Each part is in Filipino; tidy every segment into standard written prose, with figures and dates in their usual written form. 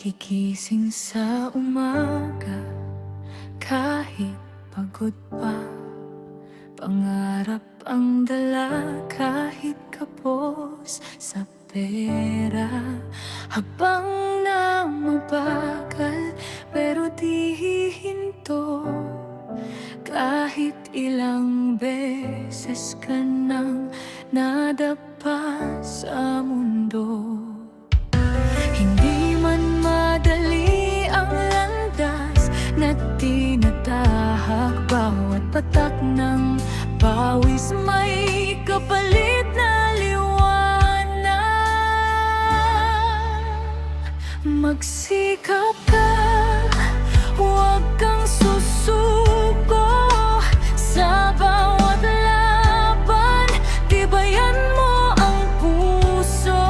Gigising sa umaga, kahit pagod pa. Pangarap ang dala kahit kapos sa pera. Habang na mabagal pero di hihinto. Kahit ilang beses ka nang nadapa sa mundo. Hindi man madali ang landas na tinatahak. Bawat patak ng pawis may kapalit na liwanag. Magsikap ka, huwag kang susuko. Sa bawat laban, tibayan mo ang puso.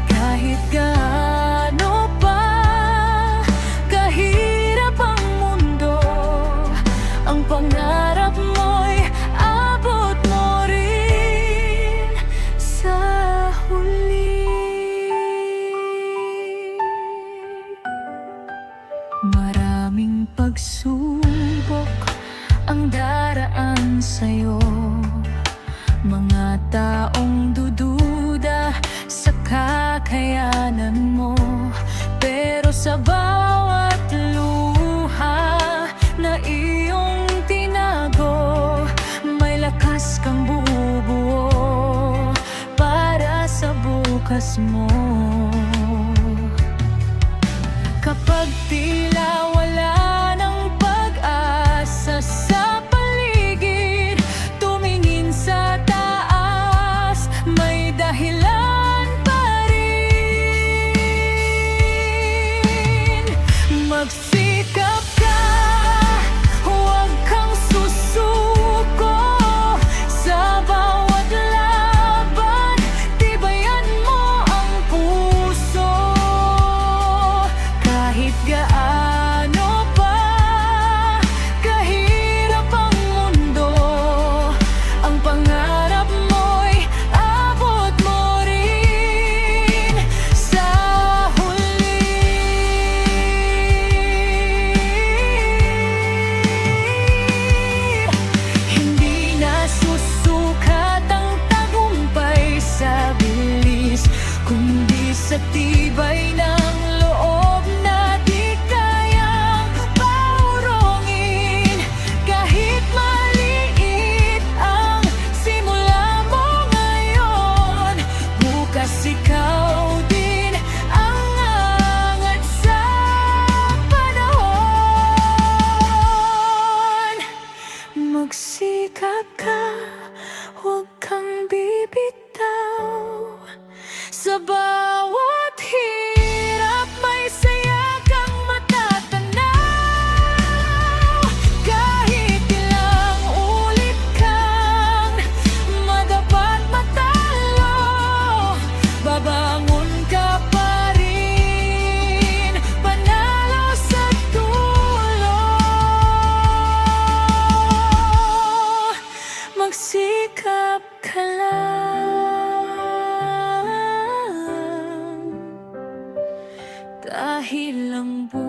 Kahit gaano pa kahirap ang mundo, ang pangarap mo'y abot mo rin sa huli. Maraming pagsubok ang daraan sa'yo. Mga taong dududa sa kakayanan mo. Pero sa bawat luha na iyong tinago, may lakas kang bubuo para sa bukas mo. Kapag tila wala ng pag-asa sa paligid, tumingin sa taas, may dahilan pa rin. Magsikap ka, huwag kang susuko. Sa bawat laban, tibayan mo ang puso. Kahit gaano pa kahirap ang mundo, ang pangarap mo'y abot mo rin sa huli. Hindi na susukat ang tagumpay sa bilis, kundi sa tibay ng loob na di kayang paurongin. Kahit maliit ang simula mo ngayon, bukas ikaw din ang angat sa panahon. Magsikap ka, huwag kang bibitaw. Sa bawat hirap may saya kang matatanaw. Kahit ilang ulit kang madapat matalo, babangon ka pa rin, panalo sa dulo. Magsikap ka lang, dahil ang buhay